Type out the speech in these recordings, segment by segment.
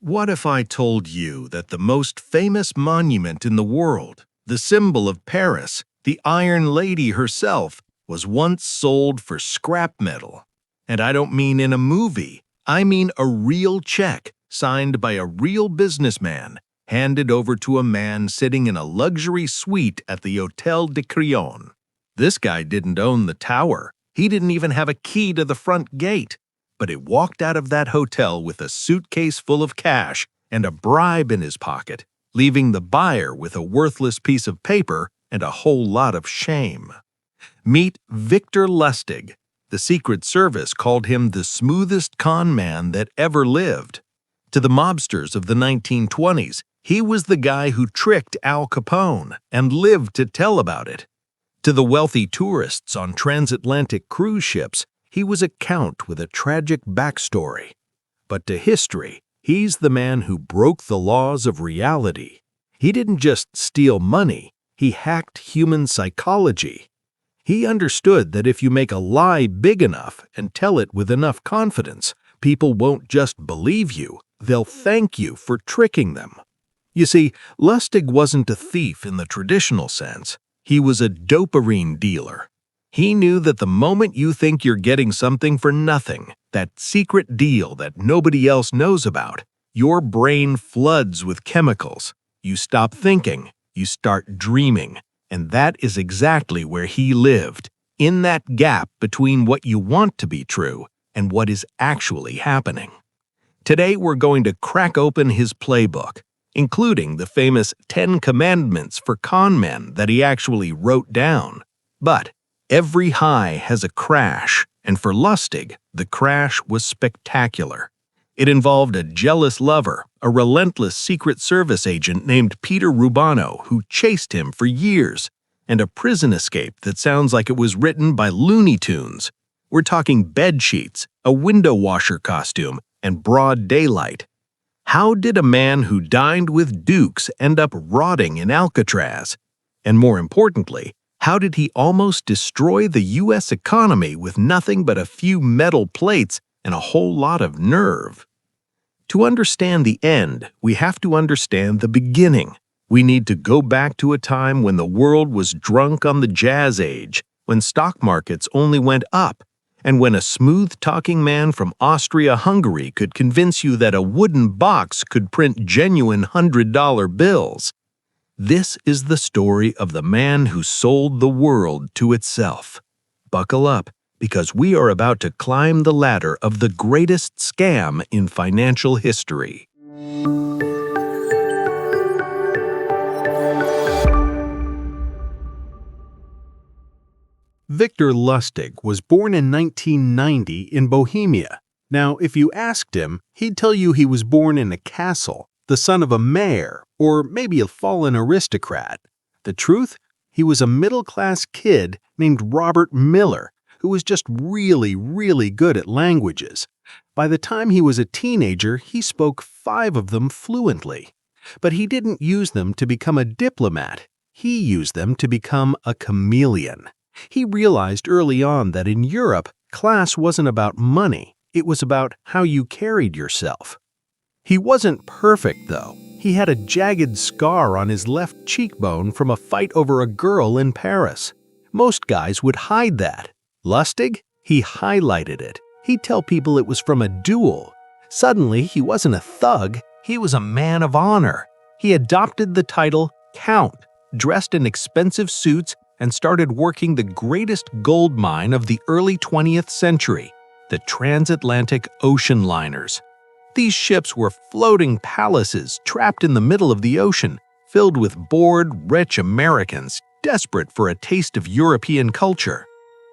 What if I told you that the most famous monument in the world, the symbol of Paris, the Iron Lady herself, was once sold for scrap metal? And I don't mean in a movie, I mean a real check signed by a real businessman, handed over to a man sitting in a luxury suite at the Hôtel de Crillon. This guy didn't own the tower. He didn't even have a key to the front gate. But he walked out of that hotel with a suitcase full of cash and a bribe in his pocket, leaving the buyer with a worthless piece of paper and a whole lot of shame. Meet Victor Lustig. The Secret Service called him the smoothest con man that ever lived. To the mobsters of the 1920s, he was the guy who tricked Al Capone and lived to tell about it. To the wealthy tourists on transatlantic cruise ships, he was a count with a tragic backstory. But to history, he's the man who broke the laws of reality. He didn't just steal money, he hacked human psychology. He understood that if you make a lie big enough and tell it with enough confidence, people won't just believe you, they'll thank you for tricking them. You see, Lustig wasn't a thief in the traditional sense. He was a dopamine dealer. He knew that the moment you think you're getting something for nothing, that secret deal that nobody else knows about, your brain floods with chemicals. You stop thinking, you start dreaming, and that is exactly where he lived, in that gap between what you want to be true and what is actually happening. Today we're going to crack open his playbook, including the famous 10 Commandments for con men that he actually wrote down. But every high has a crash, and for Lustig, the crash was spectacular. It involved a jealous lover, a relentless Secret Service agent named Peter Rubano who chased him for years, and a prison escape that sounds like it was written by Looney Tunes. We're talking bed sheets, a window washer costume, and broad daylight. How did a man who dined with dukes end up rotting in Alcatraz? And more importantly, how did he almost destroy the U.S. economy with nothing but a few metal plates and a whole lot of nerve? To understand the end, we have to understand the beginning. We need to go back to a time when the world was drunk on the jazz age, when stock markets only went up, and when a smooth-talking man from Austria-Hungary could convince you that a wooden box could print genuine $100 bills. This is the story of the man who sold the world to itself. Buckle up, because we are about to climb the ladder of the greatest scam in financial history. Victor Lustig was born in 1990 in Bohemia. Now, if you asked him, he'd tell you he was born in a castle, the son of a mayor, or maybe a fallen aristocrat. The truth? He was a middle-class kid named Robert Miller, who was just really good at languages. By the time he was a teenager, he spoke 5 of them fluently. But he didn't use them to become a diplomat. He used them to become a chameleon. He realized early on that in Europe, class wasn't about money. It was about how you carried yourself. He wasn't perfect, though. He had a jagged scar on his left cheekbone from a fight over a girl in Paris. Most guys would hide that. Lustig? He highlighted it. He'd tell people it was from a duel. Suddenly, he wasn't a thug. He was a man of honor. He adopted the title Count, dressed in expensive suits, and started working the greatest gold mine of the early 20th century, the transatlantic ocean liners. These ships were floating palaces trapped in the middle of the ocean, filled with bored, rich Americans desperate for a taste of European culture.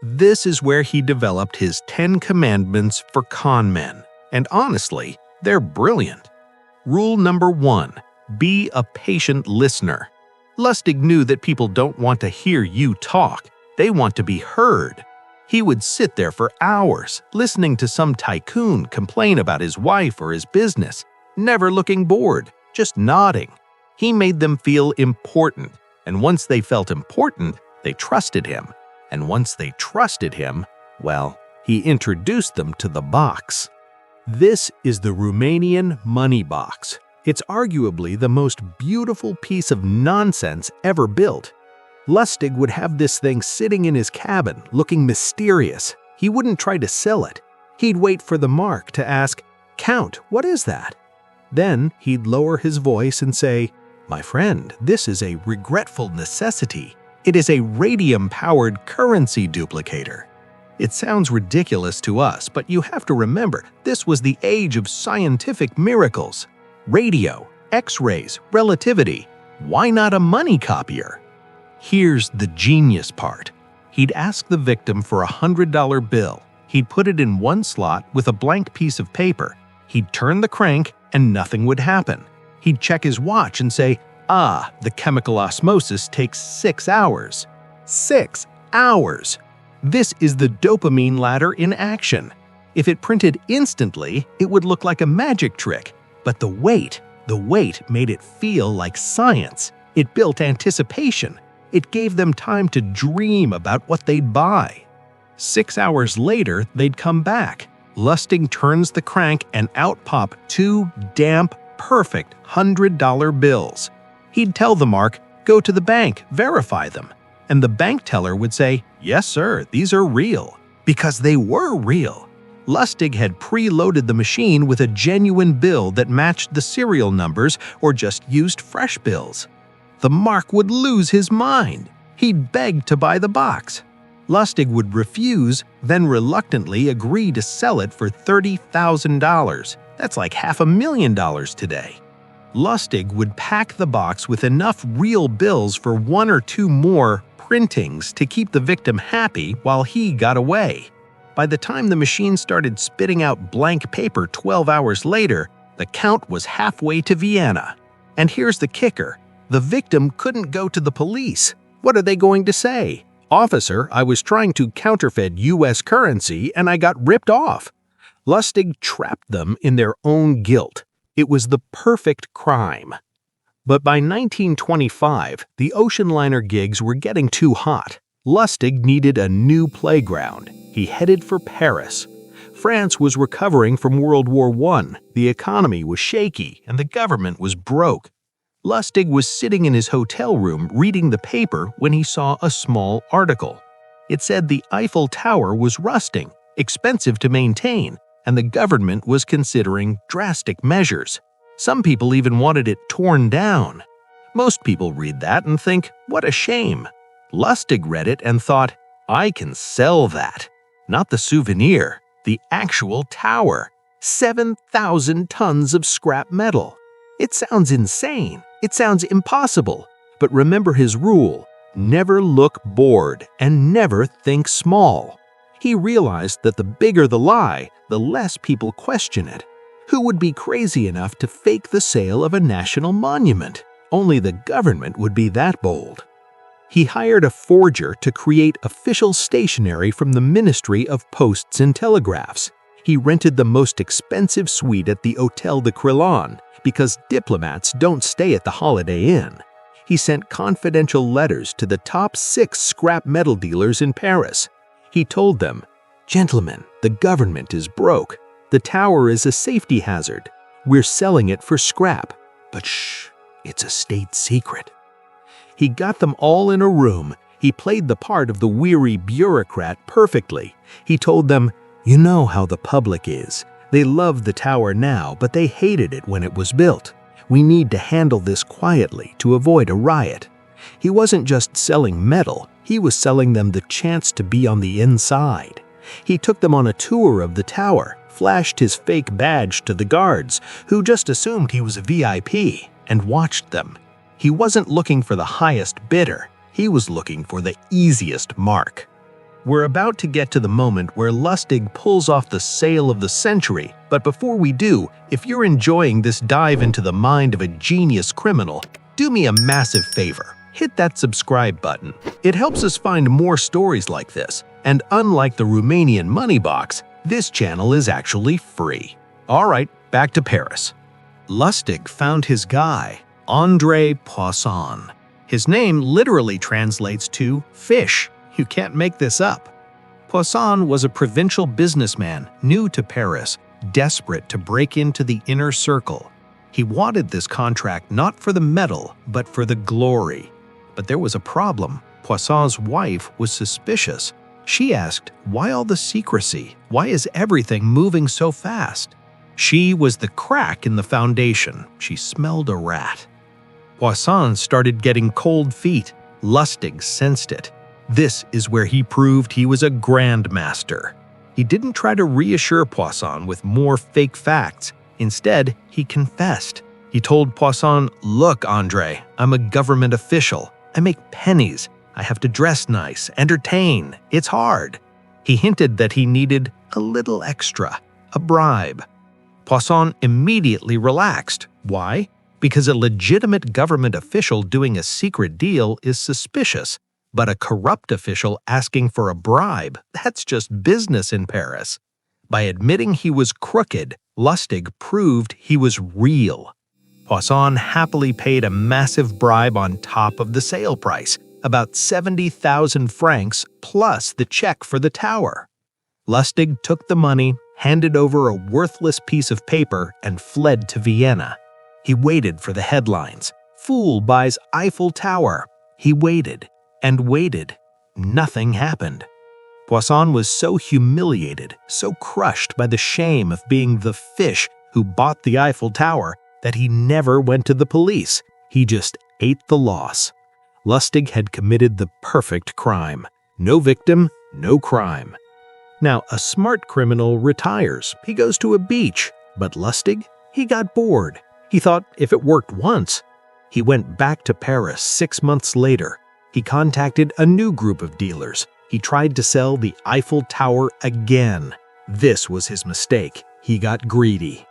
This is where he developed his 10 Commandments for con men, and honestly, they're brilliant. Rule number 1, be a patient listener. Lustig knew that people don't want to hear you talk, they want to be heard. He would sit there for hours, listening to some tycoon complain about his wife or his business, never looking bored, just nodding. He made them feel important, and once they felt important, they trusted him. And once they trusted him, well, he introduced them to the box. This is the Rumanian Money Box. It's arguably the most beautiful piece of nonsense ever built. Lustig would have this thing sitting in his cabin, looking mysterious. He wouldn't try to sell it. He'd wait for the mark to ask, "Count, what is that?" Then he'd lower his voice and say, "My friend, this is a regretful necessity. It is a radium-powered currency duplicator." It sounds ridiculous to us, but you have to remember, this was the age of scientific miracles. Radio, X-rays, relativity. Why not a money copier? Here's the genius part. He'd ask the victim for a $100 bill. He'd put it in one slot with a blank piece of paper. He'd turn the crank and nothing would happen. He'd check his watch and say, the chemical osmosis takes 6 hours. 6 hours! This is the dopamine ladder in action. If it printed instantly, it would look like a magic trick. But the weight made it feel like science. It built anticipation. It gave them time to dream about what they'd buy. 6 hours later, they'd come back. Lustig turns the crank and out pop 2 damp, perfect $100 bills. He'd tell the mark, "Go to the bank, verify them." And the bank teller would say, "Yes, sir, these are real." Because they were real. Lustig had preloaded the machine with a genuine bill that matched the serial numbers or just used fresh bills. The mark would lose his mind. He'd beg to buy the box. Lustig would refuse, then reluctantly agree to sell it for $30,000. That's like $500,000 today. Lustig would pack the box with enough real bills for 1 or 2 more printings to keep the victim happy while he got away. By the time the machine started spitting out blank paper 12 hours later, the count was halfway to Vienna. And here's the kicker. The victim couldn't go to the police. What are they going to say? "Officer, I was trying to counterfeit U.S. currency and I got ripped off." Lustig trapped them in their own guilt. It was the perfect crime. But by 1925, the ocean liner gigs were getting too hot. Lustig needed a new playground. He headed for Paris. France was recovering from World War I, the economy was shaky, and the government was broke. Lustig was sitting in his hotel room reading the paper when he saw a small article. It said the Eiffel Tower was rusting, expensive to maintain, and the government was considering drastic measures. Some people even wanted it torn down. Most people read that and think, what a shame. Lustig read it and thought, I can sell that. Not the souvenir, the actual tower. 7,000 tons of scrap metal. It sounds insane. It sounds impossible. But remember his rule, never look bored and never think small. He realized that the bigger the lie, the less people question it. Who would be crazy enough to fake the sale of a national monument? Only the government would be that bold. He hired a forger to create official stationery from the Ministry of Posts and Telegraphs. He rented the most expensive suite at the Hôtel de Crillon because diplomats don't stay at the Holiday Inn. He sent confidential letters to the top 6 scrap metal dealers in Paris. He told them, "Gentlemen, the government is broke. The tower is a safety hazard. We're selling it for scrap. But shh, it's a state secret." He got them all in a room. He played the part of the weary bureaucrat perfectly. He told them, "You know how the public is. They love the tower now, but they hated it when it was built. We need to handle this quietly to avoid a riot." He wasn't just selling metal, he was selling them the chance to be on the inside. He took them on a tour of the tower, flashed his fake badge to the guards, who just assumed he was a VIP, and watched them. He wasn't looking for the highest bidder, he was looking for the easiest mark. We're about to get to the moment where Lustig pulls off the sale of the century, but before we do, if you're enjoying this dive into the mind of a genius criminal, do me a massive favor. Hit that subscribe button. It helps us find more stories like this, and unlike the Rumanian Money Box, this channel is actually free. Alright, back to Paris. Lustig found his guy, André Poisson. His name literally translates to fish. You can't make this up. Poisson was a provincial businessman new to Paris desperate to break into the inner circle. He wanted this contract not for the medal, but for the glory. But there was a problem. Poisson's wife was suspicious. She asked, "Why all the secrecy? Why is everything moving so fast?" She was the crack in the foundation. She smelled a rat. Poisson started getting cold feet. Lustig sensed it. This is where he proved he was a grandmaster. He didn't try to reassure Poisson with more fake facts. Instead, he confessed. He told Poisson, "Look, Andre, I'm a government official. I make pennies. I have to dress nice, entertain. It's hard." He hinted that he needed a little extra, a bribe. Poisson immediately relaxed. Why? Because a legitimate government official doing a secret deal is suspicious, but a corrupt official asking for a bribe, that's just business in Paris. By admitting he was crooked, Lustig proved he was real. Poisson happily paid a massive bribe on top of the sale price, about 70,000 francs plus the check for the tower. Lustig took the money, handed over a worthless piece of paper, and fled to Vienna. He waited for the headlines. "Fool buys Eiffel Tower." He waited and waited. Nothing happened. Poisson was so humiliated, so crushed by the shame of being the fish who bought the Eiffel Tower, that he never went to the police. He just ate the loss. Lustig had committed the perfect crime. No victim, no crime. Now, a smart criminal retires. He goes to a beach. But Lustig? He got bored. He thought if it worked once. He went back to Paris 6 months later. He contacted a new group of dealers. He tried to sell the Eiffel Tower again. This was his mistake. He got greedy.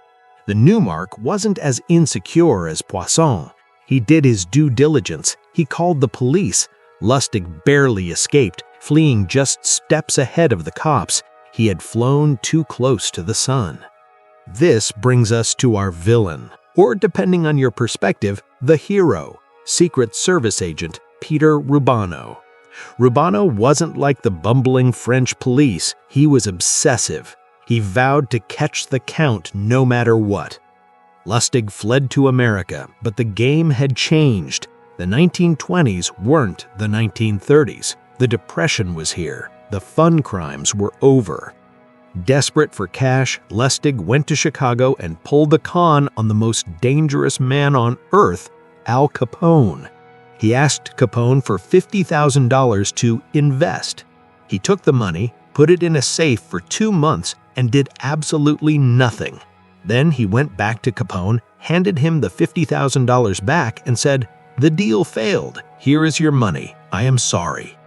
The Newmark wasn't as insecure as Poisson. He did his due diligence. He called the police. Lustig barely escaped, fleeing just steps ahead of the cops. He had flown too close to the sun. This brings us to our villain, or depending on your perspective, the hero, Secret Service agent Peter Rubano. Rubano wasn't like the bumbling French police. He was obsessive. He vowed to catch the Count no matter what. Lustig fled to America, but the game had changed. The 1920s weren't the 1930s. The Depression was here. The fun crimes were over. Desperate for cash, Lustig went to Chicago and pulled the con on the most dangerous man on earth, Al Capone. He asked Capone for $50,000 to invest. He took the money, put it in a safe for 2 months, and did absolutely nothing. Then he went back to Capone, handed him the $50,000 back, and said, "The deal failed. Here is your money. I am sorry."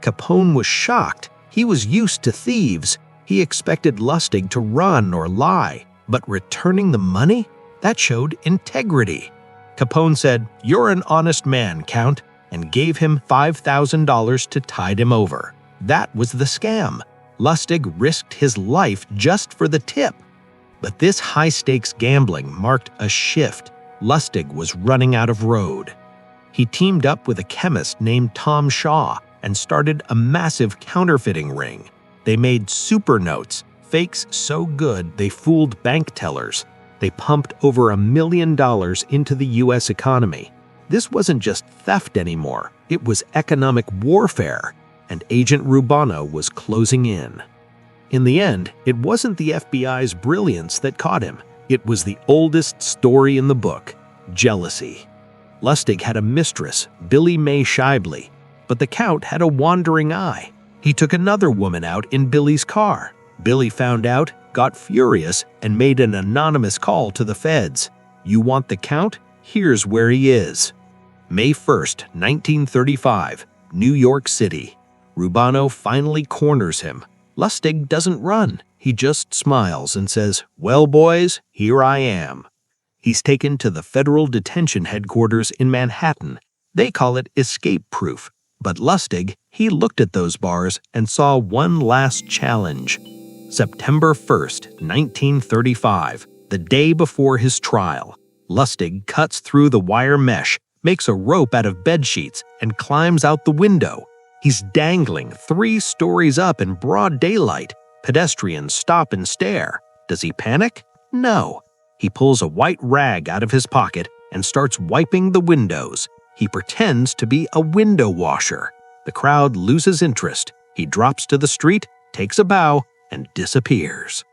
Capone was shocked. He was used to thieves. He expected Lustig to run or lie, but returning the money? That showed integrity. Capone said, "You're an honest man, Count," and gave him $5,000 to tide him over. That was the scam. Lustig risked his life just for the tip. But this high-stakes gambling marked a shift. Lustig was running out of road. He teamed up with a chemist named Tom Shaw and started a massive counterfeiting ring. They made super notes, fakes so good they fooled bank tellers. They pumped over $1 million into the U.S. economy. This wasn't just theft anymore. It was economic warfare, and Agent Rubano was closing in. In the end, it wasn't the FBI's brilliance that caught him. It was the oldest story in the book, jealousy. Lustig had a mistress, Billy May Shibley, but the Count had a wandering eye. He took another woman out in Billy's car. Billy found out, got furious, and made an anonymous call to the feds. "You want the Count? Here's where he is." May 1st, 1935, New York City. Rubano finally corners him. Lustig doesn't run. He just smiles and says, "Well, boys, here I am." He's taken to the federal detention headquarters in Manhattan. They call it escape-proof. But Lustig, he looked at those bars and saw one last challenge. September 1st, 1935, the day before his trial. Lustig cuts through the wire mesh, makes a rope out of bedsheets, and climbs out the window. He's dangling 3 stories up in broad daylight. Pedestrians stop and stare. Does he panic? No. He pulls a white rag out of his pocket and starts wiping the windows. He pretends to be a window washer. The crowd loses interest. He drops to the street, takes a bow, and disappears.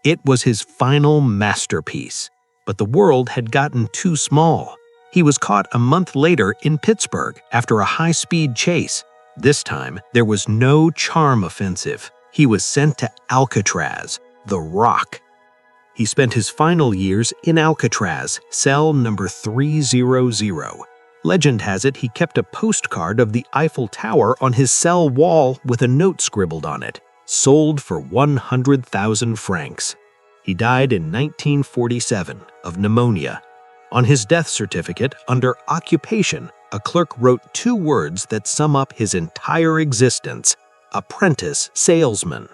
It was his final masterpiece, but the world had gotten too small. He was caught a month later in Pittsburgh after a high-speed chase. This time, there was no charm offensive. He was sent to Alcatraz, the Rock. He spent his final years in Alcatraz, cell number 300. Legend has it he kept a postcard of the Eiffel Tower on his cell wall with a note scribbled on it, sold for 100,000 francs. He died in 1947 of pneumonia. On his death certificate, under occupation, a clerk wrote 2 words that sum up his entire existence: apprentice salesman.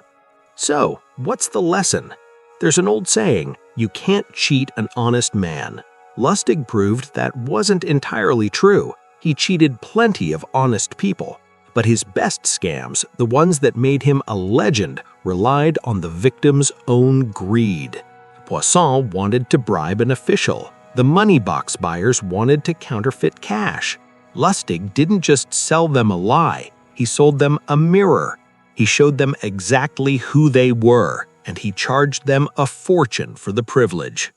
So, what's the lesson? There's an old saying, you can't cheat an honest man. Lustig proved that wasn't entirely true. He cheated plenty of honest people. But his best scams, the ones that made him a legend, relied on the victim's own greed. Poisson wanted to bribe an official. The money box buyers wanted to counterfeit cash. Lustig didn't just sell them a lie, he sold them a mirror. He showed them exactly who they were, and he charged them a fortune for the privilege.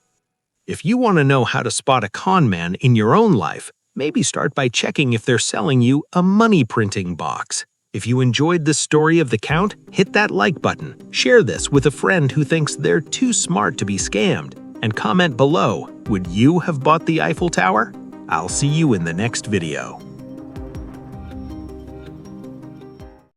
If you want to know how to spot a con man in your own life, maybe start by checking if they're selling you a money printing box. If you enjoyed this story of the Count, hit that like button, share this with a friend who thinks they're too smart to be scammed, and comment below, would you have bought the Eiffel Tower? I'll see you in the next video.